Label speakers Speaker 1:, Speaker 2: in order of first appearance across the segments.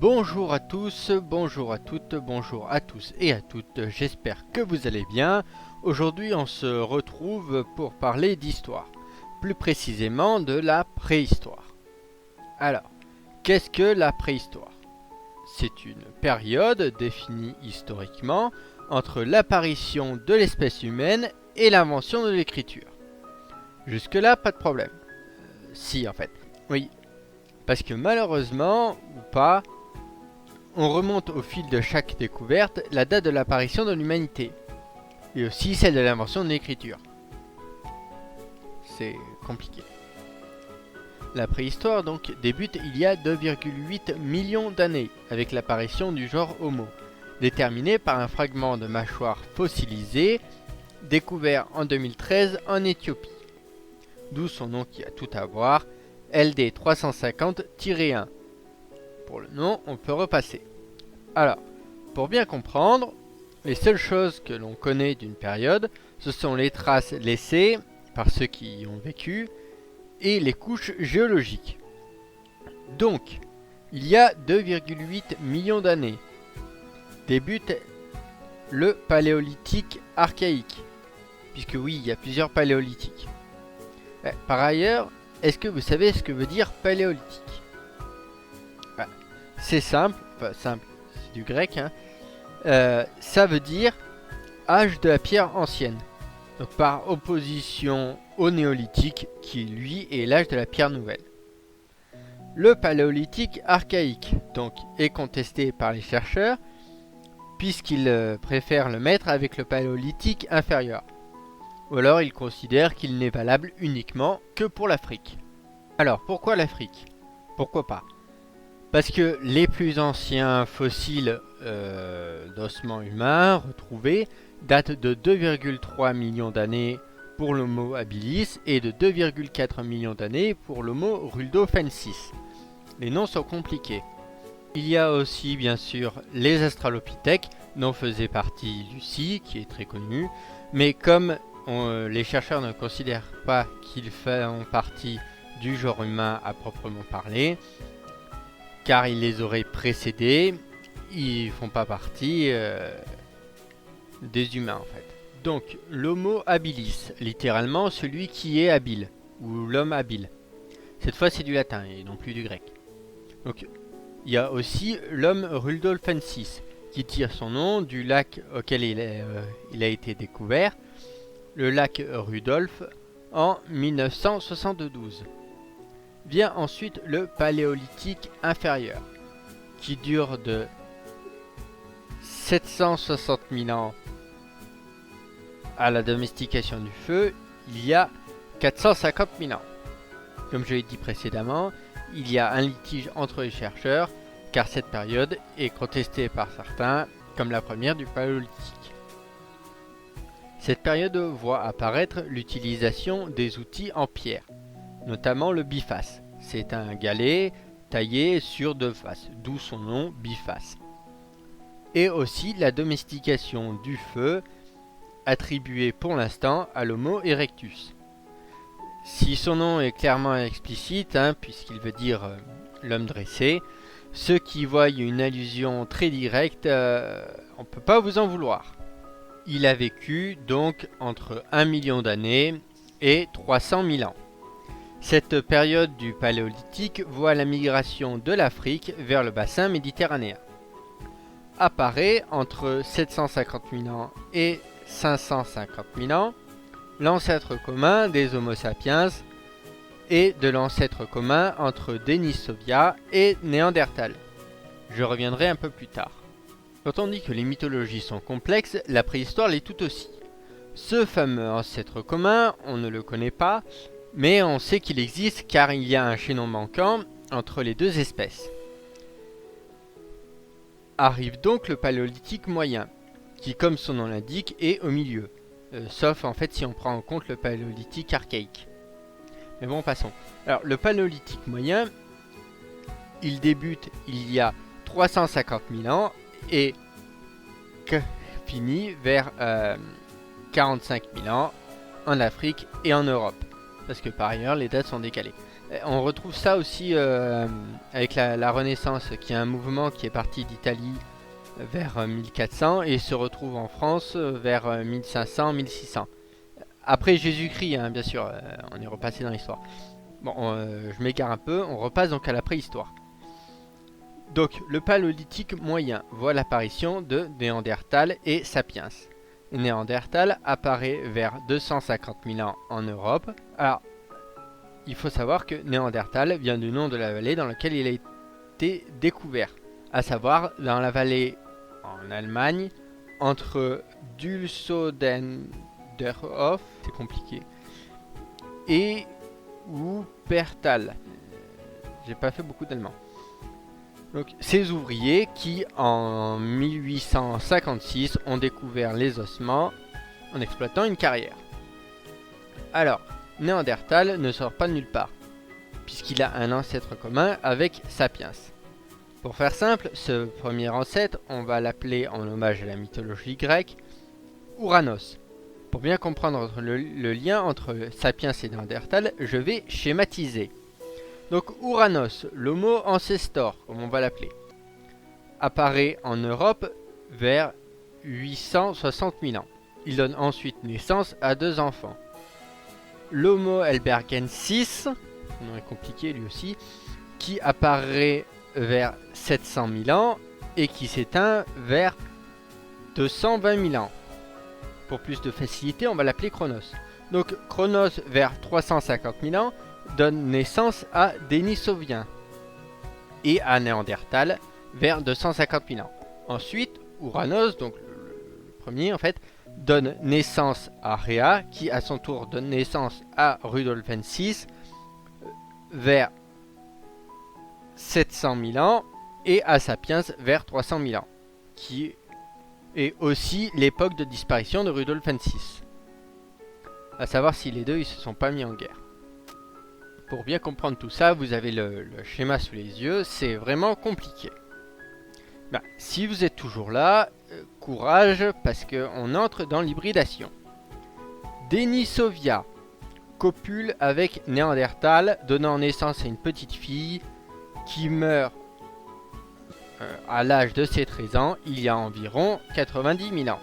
Speaker 1: Bonjour à tous, bonjour à toutes, bonjour à tous et à toutes, j'espère que vous allez bien. Aujourd'hui on se retrouve pour parler d'histoire, plus précisément de la préhistoire. Alors, qu'est-ce que la préhistoire? C'est une période définie historiquement entre l'apparition de l'espèce humaine et l'invention de l'écriture. Jusque-là, pas de problème. Si en fait, oui, parce que malheureusement, ou pas, on remonte au fil de chaque découverte la date de l'apparition de l'humanité, et aussi celle de l'invention de l'écriture. C'est compliqué. La préhistoire donc débute il y a 2,8 millions d'années, avec l'apparition du genre Homo, déterminé par un fragment de mâchoire fossilisée, découvert en 2013 en Éthiopie. D'où son nom qui a tout à voir, LD 350-1. Pour le nom, on peut repasser. Alors, pour bien comprendre, les seules choses que l'on connaît d'une période, ce sont les traces laissées par ceux qui y ont vécu et les couches géologiques. Donc, il y a 2,8 millions d'années, débute le paléolithique archaïque, puisque oui, il y a plusieurs paléolithiques. Par ailleurs, est-ce que vous savez ce que veut dire paléolithique? C'est simple, enfin simple, c'est du grec, hein. Ça veut dire âge de la pierre ancienne. Donc par opposition au néolithique qui lui est l'âge de la pierre nouvelle. Le paléolithique archaïque donc est contesté par les chercheurs puisqu'ils préfèrent le mettre avec le paléolithique inférieur. Ou alors ils considèrent qu'il n'est valable uniquement que pour l'Afrique. Alors pourquoi l'Afrique? Pourquoi pas? Parce que les plus anciens fossiles d'ossements humains retrouvés datent de 2,3 millions d'années pour l'Homo habilis et de 2,4 millions d'années pour l'Homo rudolfensis. Les noms sont compliqués. Il y a aussi bien sûr les Australopithèques dont faisait partie Lucie qui est très connue, mais comme les chercheurs ne considèrent pas qu'ils font partie du genre humain à proprement parler, car ils les auraient précédés, ils font pas partie des humains en fait. Donc l'Homo habilis, littéralement celui qui est habile, ou l'homme habile. Cette fois c'est du latin et non plus du grec. Donc il y a aussi l'homme rudolfensis, qui tire son nom du lac auquel il a été découvert, le lac Rudolf, en 1972. Vient ensuite le paléolithique inférieur, qui dure de 760 000 ans à la domestication du feu, il y a 450 000 ans. Comme je l'ai dit précédemment, il y a un litige entre les chercheurs, car cette période est contestée par certains comme la première du paléolithique. Cette période voit apparaître l'utilisation des outils en pierre, notamment le biface. C'est un galet taillé sur deux faces, d'où son nom biface. Et aussi la domestication du feu, attribuée pour l'instant à l'Homo erectus. Si son nom est clairement explicite, puisqu'il veut dire l'homme dressé, ceux qui voient une allusion très directe, on ne peut pas vous en vouloir. Il a vécu donc entre 1 million d'années et 300 000 ans. Cette période du paléolithique voit la migration de l'Afrique vers le bassin méditerranéen. Apparaît entre 750 000 ans et 550 000 ans l'ancêtre commun des Homo sapiens et de l'ancêtre commun entre Denisovia et Néandertal. Je reviendrai un peu plus tard. Quand on dit que les mythologies sont complexes, la préhistoire l'est tout aussi. Ce fameux ancêtre commun, on ne le connaît pas, mais on sait qu'il existe car il y a un chaînon manquant entre les deux espèces. Arrive donc le paléolithique moyen, qui comme son nom l'indique est au milieu, sauf en fait si on prend en compte le paléolithique archaïque. Mais bon, passons. Alors le paléolithique moyen, il débute il y a 350 000 ans et finit vers 45 000 ans en Afrique et en Europe. Parce que par ailleurs les dates sont décalées. On retrouve ça aussi avec la Renaissance, qui est un mouvement qui est parti d'Italie vers 1400 et se retrouve en France vers 1500-1600. Après Jésus-Christ, hein, bien sûr, on est repassé dans l'histoire. Bon, je m'égare un peu, on repasse donc à la préhistoire. Donc, le paléolithique moyen voit l'apparition de Néandertal et Sapiens. Néandertal apparaît vers 250 000 ans en Europe. Alors, il faut savoir que Néandertal vient du nom de la vallée dans laquelle il a été découvert, à savoir dans la vallée en Allemagne, entre Dulsodendorf, c'est compliqué, et Wuppertal. J'ai pas fait beaucoup d'allemand. Donc, ces ouvriers qui, en 1856, ont découvert les ossements en exploitant une carrière. Alors, Néandertal ne sort pas de nulle part, puisqu'il a un ancêtre commun avec Sapiens. Pour faire simple, ce premier ancêtre, on va l'appeler en hommage à la mythologie grecque, Ouranos. Pour bien comprendre le lien entre Sapiens et Néandertal, je vais schématiser. Donc Ouranos, l'homo ancestor, comme on va l'appeler, apparaît en Europe vers 860 000 ans. Il donne ensuite naissance à 2 enfants. L'homo elbergensis, son nom est compliqué lui aussi, qui apparaît vers 700 000 ans et qui s'éteint vers 220 000 ans. Pour plus de facilité, on va l'appeler Chronos. Donc Chronos vers 350 000 ans donne naissance à Denisovien et à Néandertal vers 250 000 ans. Ensuite, Ouranos, donc le premier en fait, donne naissance à Rhea, qui à son tour donne naissance à Rudolfensis vers 700 000 ans et à Sapiens vers 300 000 ans, qui est aussi l'époque de disparition de Rudolfensis. À savoir si les deux ils se sont pas mis en guerre. Pour bien comprendre tout ça, vous avez le schéma sous les yeux, c'est vraiment compliqué. Ben, si vous êtes toujours là, courage, parce qu'on entre dans l'hybridation. Denisovia copule avec Néandertal, donnant naissance à une petite fille qui meurt à l'âge de ses 13 ans, il y a environ 90 000 ans.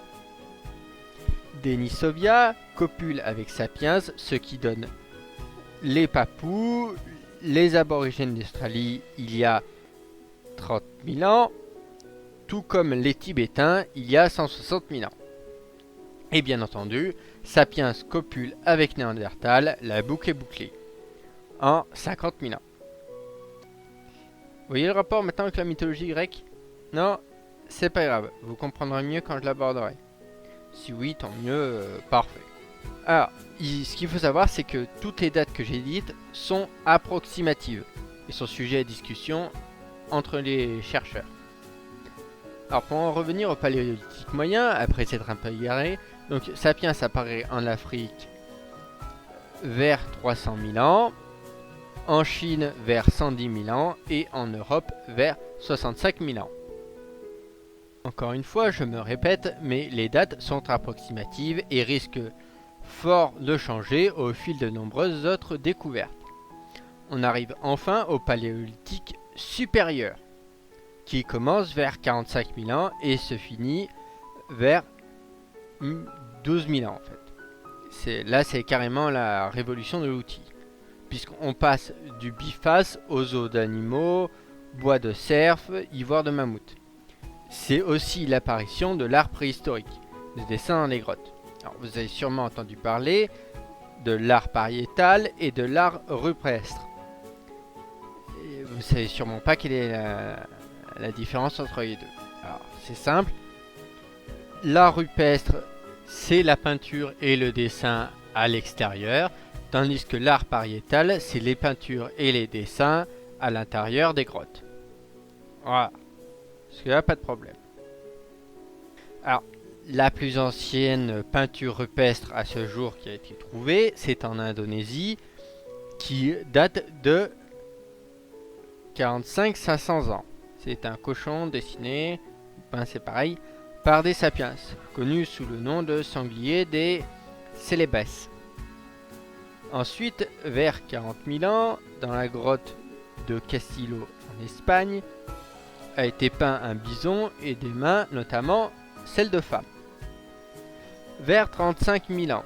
Speaker 1: Denisovia copule avec Sapiens, ce qui donne les Papous, les aborigènes d'Australie il y a 30 000 ans, tout comme les Tibétains il y a 160 000 ans. Et bien entendu, Sapiens copule avec Néandertal, la boucle est bouclée, en 50 000 ans. Vous voyez le rapport maintenant avec la mythologie grecque? Non, c'est pas grave, vous comprendrez mieux quand je l'aborderai. Si oui, tant mieux, parfait. Alors, ce qu'il faut savoir, c'est que toutes les dates que j'ai dites sont approximatives et sont sujets à discussion entre les chercheurs. Alors, pour en revenir au paléolithique moyen, après s'être un peu égaré, donc Sapiens apparaît en Afrique vers 300 000 ans, en Chine vers 110 000 ans et en Europe vers 65 000 ans. Encore une fois, je me répète, mais les dates sont approximatives et risquent fort de changer au fil de nombreuses autres découvertes. On arrive enfin au paléolithique supérieur, qui commence vers 45 000 ans et se finit vers 12 000 ans en fait. Là c'est carrément la révolution de l'outil, puisqu'on passe du biface aux os d'animaux, bois de cerf, ivoire de mammouth. C'est aussi l'apparition de l'art préhistorique, des dessins dans les grottes. Alors, vous avez sûrement entendu parler de l'art pariétal et de l'art rupestre. Et vous savez sûrement pas quelle est la différence entre les deux. Alors, c'est simple. L'art rupestre, c'est la peinture et le dessin à l'extérieur, tandis que l'art pariétal, c'est les peintures et les dessins à l'intérieur des grottes. Voilà. Parce qu'il n'y a pas de problème. Alors, la plus ancienne peinture rupestre à ce jour qui a été trouvée, c'est en Indonésie, qui date de 45-500 ans. C'est un cochon dessiné, c'est pareil, par des sapiens, connu sous le nom de sanglier des Célébès. Ensuite, vers 40 000 ans, dans la grotte de Castillo en Espagne, a été peint un bison et des mains, notamment celles de femmes. Vers 35 000 ans,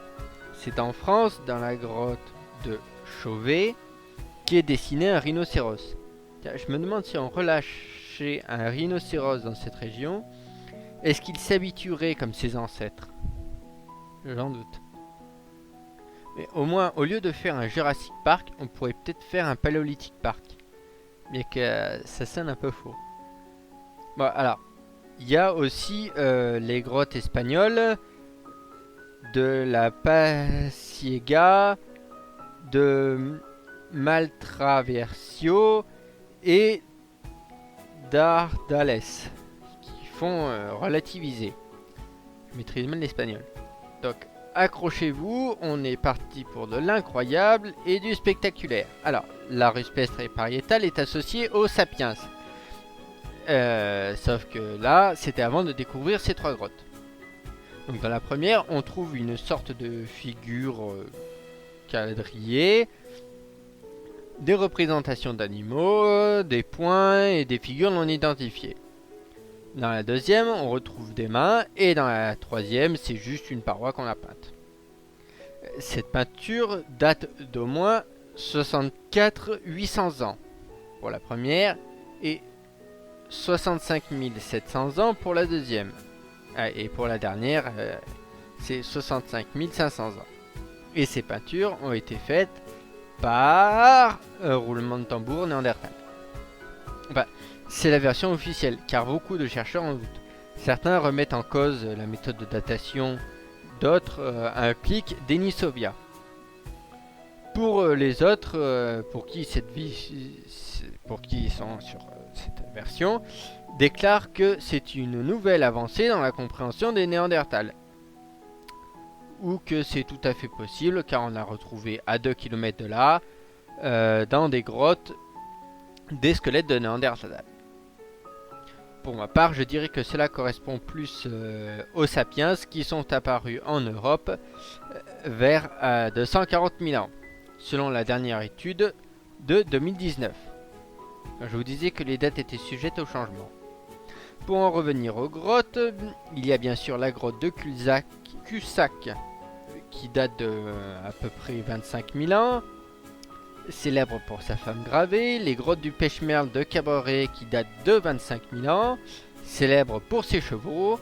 Speaker 1: c'est en France, dans la grotte de Chauvet, qu'est dessiné un rhinocéros. Je me demande si on relâchait un rhinocéros dans cette région, est-ce qu'il s'habituerait comme ses ancêtres? J'en doute. Mais au moins, au lieu de faire un Jurassic Park, on pourrait peut-être faire un Paléolithique Park. Bien que ça sonne un peu faux. Bon, alors, il y a aussi les grottes espagnoles de la Pasiega, de Maltraversio et d'Ardales, qui font relativiser. Je maîtrise mal l'espagnol. Donc, accrochez-vous, on est parti pour de l'incroyable et du spectaculaire. Alors, la rupestre et pariétale est associée aux sapiens. Sauf que là, c'était avant de découvrir ces 3 grottes. Donc dans la première, on trouve une sorte de figure quadrillée, des représentations d'animaux, des points et des figures non identifiées. Dans la deuxième, on retrouve des mains, et dans la troisième, c'est juste une paroi qu'on a peinte. Cette peinture date d'au moins 64 800 ans pour la première, et 65 700 ans pour la deuxième. Et pour la dernière, c'est 65 500 ans. Et ces peintures ont été faites par roulement de tambour néandertal. Enfin, c'est la version officielle, car beaucoup de chercheurs en doutent. Certains remettent en cause la méthode de datation, d'autres impliquent Denisovia. Pour les autres, pour qui ils sont sur cette version, déclarent que c'est une nouvelle avancée dans la compréhension des Néandertals. Ou que c'est tout à fait possible, car on a retrouvé à 2 km de là, dans des grottes, des squelettes de Néandertals. Pour ma part, je dirais que cela correspond plus aux sapiens qui sont apparus en Europe vers 240 000 ans, selon la dernière étude de 2019. Je vous disais que les dates étaient sujettes au changement. Pour en revenir aux grottes, il y a bien sûr la grotte de Cussac, qui date de à peu près 25 000 ans, célèbre pour sa femme gravée, les grottes du Pêche-Merle de Caboret qui datent de 25 000 ans, célèbre pour ses chevaux,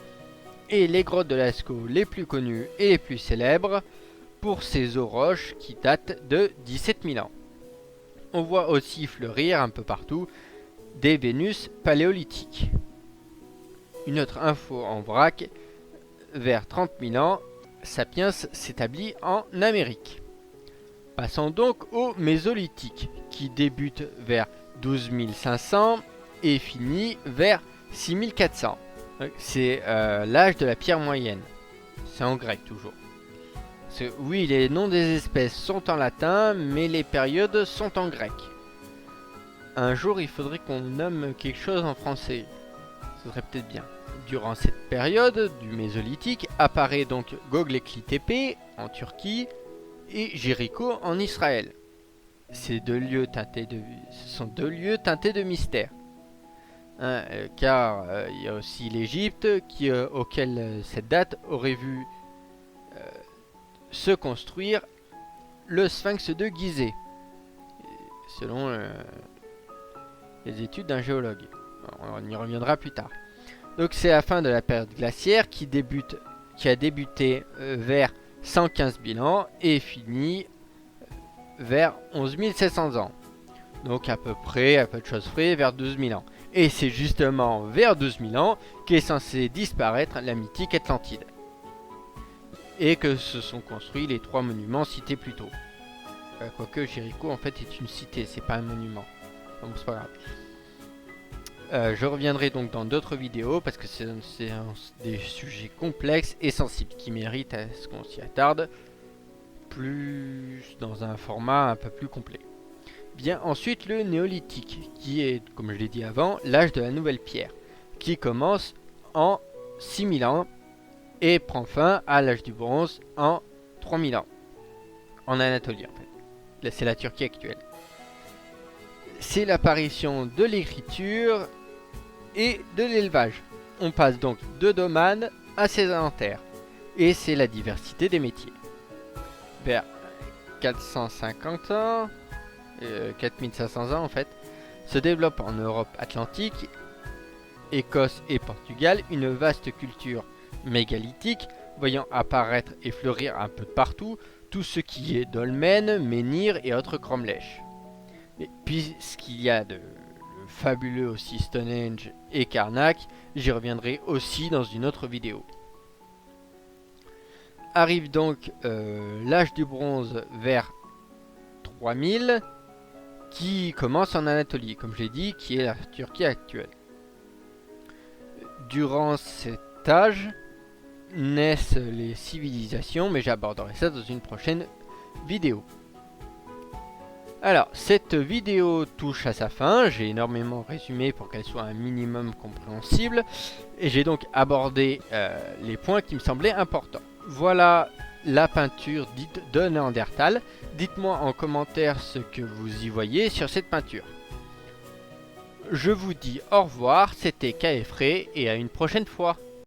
Speaker 1: et les grottes de Lascaux les plus connues et les plus célèbres pour ses eaux roches qui datent de 17 000 ans. On voit aussi fleurir un peu partout des Vénus paléolithiques. Une autre info en vrac, vers 30 000 ans, Sapiens s'établit en Amérique. Passons donc au Mésolithique, qui débute vers 12 500 et finit vers 6 400. C'est l'âge de la pierre moyenne. C'est en grec toujours. Oui, les noms des espèces sont en latin, mais les périodes sont en grec. Un jour, il faudrait qu'on nomme quelque chose en français. Ce serait peut-être bien. Durant cette période du Mésolithique apparaît donc Göbekli Tepe en Turquie et Jéricho en Israël. Ce sont deux lieux teintés de mystère. Car il y a aussi l'Égypte auquel cette date aurait vu se construire le sphinx de Gizeh, selon les études d'un géologue. On y reviendra plus tard. Donc c'est la fin de la période glaciaire qui a débuté vers 115 000 ans et fini vers 11 700 ans. Donc à peu près, à peu de choses près, vers 12 000 ans. Et c'est justement vers 12 000 ans qu'est censé disparaître la mythique Atlantide. Et que se sont construits les 3 monuments cités plus tôt. Quoique Jéricho en fait est une cité, c'est pas un monument. Donc c'est pas grave. Je reviendrai donc dans d'autres vidéos parce que c'est des sujets complexes et sensibles qui méritent à ce qu'on s'y attarde plus dans un format un peu plus complet. Bien, ensuite le néolithique qui est, comme je l'ai dit avant, l'âge de la nouvelle pierre qui commence en 6000 ans et prend fin à l'âge du bronze en 3000 ans en Anatolie en fait. Là c'est la Turquie actuelle. c'est l'apparition de l'écriture et de l'élevage. On passe donc de domaine à sédentaire. Et c'est la diversité des métiers. Vers 450 ans, 4500 ans en fait, se développe en Europe atlantique, Écosse et Portugal, une vaste culture mégalithique, voyant apparaître et fleurir un peu de partout tout ce qui est dolmen, menhir et autres cromlèches. Et puisqu'il y a de fabuleux aussi Stonehenge et Karnak, j'y reviendrai aussi dans une autre vidéo. Arrive donc l'âge du bronze vers 3000, qui commence en Anatolie, comme je l'ai dit, qui est la Turquie actuelle. Durant cet âge naissent les civilisations, mais j'aborderai ça dans une prochaine vidéo. Alors, cette vidéo touche à sa fin, j'ai énormément résumé pour qu'elle soit un minimum compréhensible, et j'ai donc abordé les points qui me semblaient importants. Voilà la peinture dite de Néandertal. Dites-moi en commentaire ce que vous y voyez sur cette peinture. Je vous dis au revoir, c'était KFRay et à une prochaine fois.